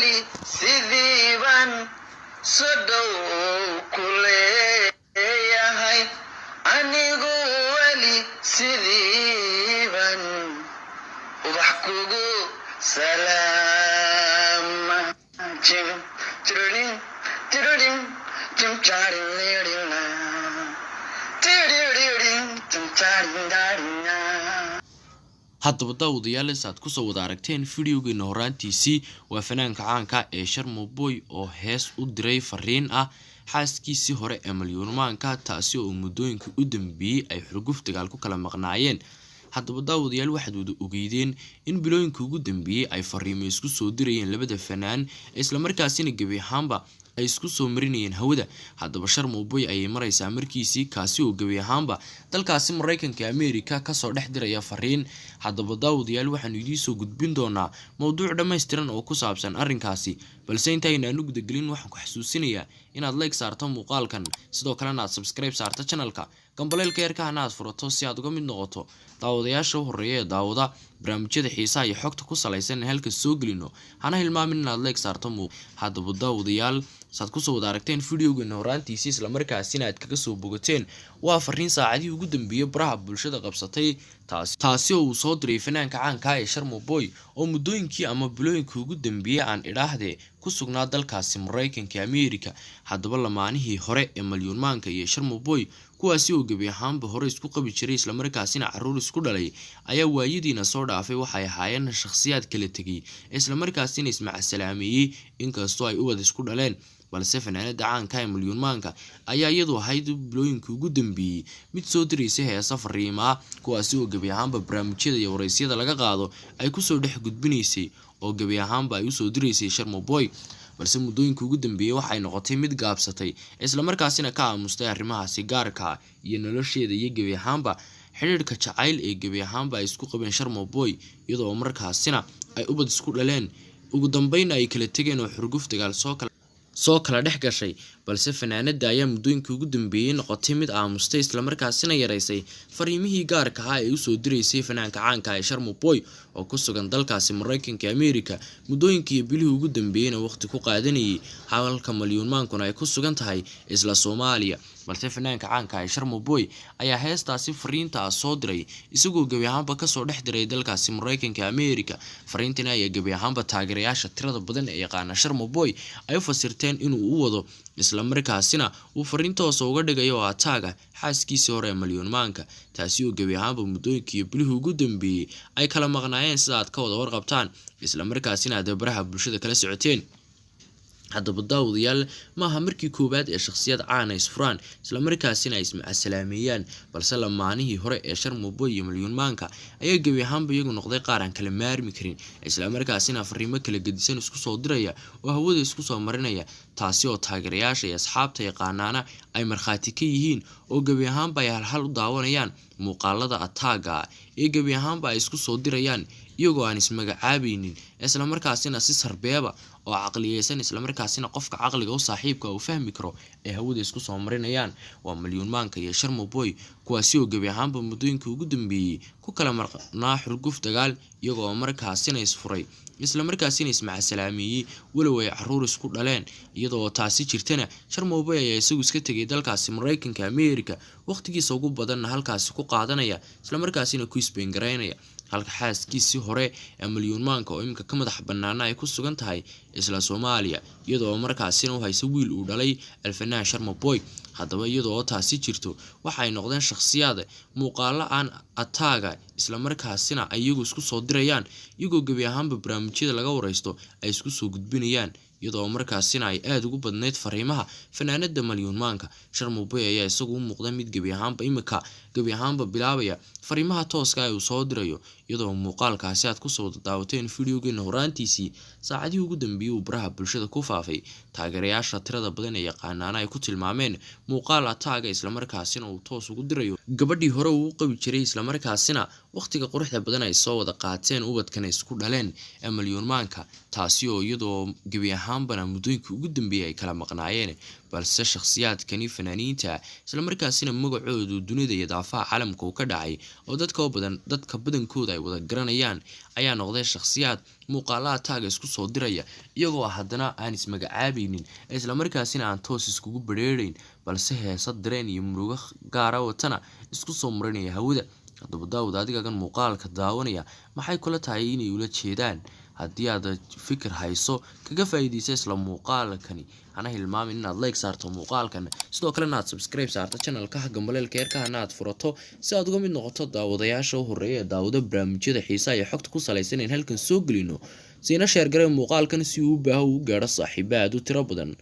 weli sidiiban sodow kuleeyahay anigu weli sidiiban ubax kugu salaama jim tirurin tirurin jim charin lirina tirurin jim charin darina. haddaba daawadayaal saad ku soo wada aragteen fiidiyogeena horaantiisii waa fanaanka caanka ee Sharma Boy oo hees u diray fariin ah xaaskiisii hore ee Malyuunmaanka taasi oo muddooyinkii u dambeeyay ay xurguf dagaal ku kala maqnaayeen. haddaba daawadayaal waxaad wada ogeydeen in bilooyinkii ugu dambeeyay ay fariimo isku soo dirayeen labada fanaan isla markaasina gabi ahaanba ay isku soo marinayeen hawada. haddaba Sharma Boy ay maraysaa markiisii kaasi oo gabi ahaanba dalkaasi Mareykanka Ameerika ka soo dhex diraya fariin. haddaba daawadayaal waxaan idin soo gudbin doonaa mowduuc dhameystiran oo ku saabsan arrinkaasi, balse intaynaan u gudagelin waxaan ku xasuusinayaa inaad like saarto muuqaalkan, sidoo kalena aad subscribe saarto channelka, gambaleelka yarkahana aad furato si aad uga mid noqoto daawadayaasha u horeeya ee daawada barnaamijyada xiisaha iyo xogta ku salaysan halka soo gelino. hana hilmaamin inaad like saarto haddaba daawadayaal saad ku soo wada aragteen fiidiyogeena horaantiisii isla markaasina aad kaga soo bogateen waa fariin saacadii ugu dambeeyay baraha bulshada qabsatay taasi oo uu soo diray fanaanka caanka ee Sharma Boy oo muddooyinkii ama bilooyinkii ugu dambeeyay aan idhaahdee ku sugnaa dalkaasi Mareykanka Ameerika. haddaba lamaanihii hore ee Malyuunmaanka iyo Sharma Boy kuwaasi oo gabi ahaanba hore isku qabi jiray isla markaasina caruur isku dhalay ayaa waayadiina soo dhaafay waxay ahaayeen shakhsiyaad kala tegay isla markaasina ismacsalaameeyay inkastoo ay u wada isku dhaleen, balse fanaanada caanka ee Malyuunmaanka ayaa iyadu ahayd bilooyinkii ugu dambeeyay mid soo diraysa heesa fariima kuwaasi oo gabi ahaanba barnaamijyada iyo wareysyada laga qaado ay ku soo dhex gudbinaysay oo gabi ahaanba ay u soo diraysay Sharma Boy. balse muddooyinkii ugu dambeeyay waxay noqotay mid gaabsatay isla markaasina ka aamustay arrimahaasi gaarka iyo nolosheeda iyo gabi ahaanba xiriirka jacayl ee gabi ahaanba ay isku qabeen Sharma Boy iyadoo markaasina ay ubad isku dhaleen ugu dambeyn ay kala tageen oo xurguf dagaal soo kala dhex gashay. balse fanaanada ayaa muddooyinkii ugu dambeeyay noqotay mid aamustay isla markaasina yareysay fariimihii gaarka ah ee u soo diraysay fanaanka caanka ee Sharma Boy oo ku sugan dalkaasi Mareykanka Ameerika muddooyinkii bilihii ugu dambeeyayna waqti ku qaadanayay halka Malyuunmaankuna ay ku sugan tahay isla Soomaaliya. balse fanaanka caanka ee Sharma Boy ayaa heestaasi fariinta soo diray isagoo gabi ahaanba ka soo dhex diray dalkaasi Mareykanka Ameerika. fariintina ayaa gabi ahaanba taageerayaasha tirada badan ee yaqaana Sharma Boy ay u fasirteen inuu u wado isla markaasina uu fariintoos uga dhigayo ataaga xaaskiisii hore ee Malyuunmaanka taasi oo gabi ahaanba muddooyinkii bilihii ugu dambeeyay ay kala maqnaayeen sida aad ka wada warqabtaan isla markaasina aad baraha bulshada kala socoteen. haddaba daawadayaal maaha markii koowaad ee shakhsiyad caan is furaan isla markaasina ay ismacsalaameeyaan, balse lamaanihii hore ee Sharma Boy iyo Malyuunmaanka ayaa gabi ahaanba iyagu noqday qaar aan kala maarmi karin isla markaasina fariimo kala gedisan isku soo diraya oo hawada isku soo marinaya taasi oo taageerayaasha iyo asxaabta yaqaanaana ay markhaati ka yihiin oo gabi ahaanba ay hal u daawanayaan muuqaalada ataaga ee gabi ahaanba ay isku soo dirayaan iyagoo aan ismagacaabaynin isla markaasina si sarbeeba oo caqliyeysan isla markaasina qofka caqliga u saaxiibka uu fahmi karo ee hawada isku soo marinayaan. waa Malyuunmaanka iyo Sharma Boy kuwaasi oo gabi ahaanba muddooyinkii ugu dambeeyay ku kala marnaa xurguf dagaal iyagoo markaasina isfuray isla markaasina ismacsalaameeyay walow ay caruur isku dhaleen. iyadoo taasi jirtana Sharma Boy ayaa isagu iska tegay dalkaasi Mareykanka Ameerika waqtigiisa ugu badan halkaasi ku qaadanaya isla markaasina ku isbeengareynaya halka xaaskiisii hore ee Malyuunmaanka oo imika ka madax banaana ay ku sugan tahay isla Soomaaliya iyadoo markaasina u hayso wiil uu dhalay alfanaan Sharma Boy. haddaba iyadoo taasi jirto waxay noqdeen shakhsiyaad muuqaalo aan ataaga isla markaasina iyagu isku soo dirayaan iyagoo gabi ahaanba barnaamijyada laga wareysto ay isku soo gudbinayaan iyadoo markaasina ay aad ugu badneyd fariimaha fanaanada Malyuunmaanka. Sharma Boy ayaa isagu u muuqda mid gabi ahaanba bilaabaya fariimaha tooska ah uu soo dirayo iyadoo muuqaalkaasi aad ku soo daawateen fiidiyogeena horaantiisii saacadii ugu dambeeyay uu baraha bulshada ku faafay taageerayaasha tirada badan ee yaqaanaana ay ku tilmaameen muuqaal ataaga isla markaasina uu toos ugu dirayo gabadhii hore uu qabi jiray isla markaasina waqtiga quruxda badan ay soo wada qaateen ubadkan isku dhaleen ee Malyuunmaanka taasi oo iyadoo gabi ahaan ahaanbana muddooyinkii ugu dambeeyay ay kala maqnaayeen balse shakhsiyaadkani fanaaniinta isla markaasina magacoodu dunida iyo daafaha caalamka uu ka dhacay oo dadka badankooda ay wada garanayaan ayaa noqday shakhsiyaad muuqaalaha taaga isku soo diraya iyagoo haddana aan ismagacaabaynin isla markaasina aan toos iskugu badheerayn balse heesa dareen iyo murugo gaara watana isku soo marinaya hawada. haddaba daawad adigagan muuqaalka daawanaya maxay kula tahay inay ula jeedaan? haddii aad fikir hayso kaga faa'iideysa isla muuqaalkani hana hilmaamin inaad like saarto muuqaalkan sidoo kale inaad subscribe saarto channelka Gambaleelka Yarkahana aad furato si aad uga mid noqoto daawadayaasha u horeeya daawada barnaamijyada xiisaha iyo xogta ku saleysan in halkan soo gelino siina share garay muuqaalkan si uu u baaho u gaaro saaxiibaad u tiro badan.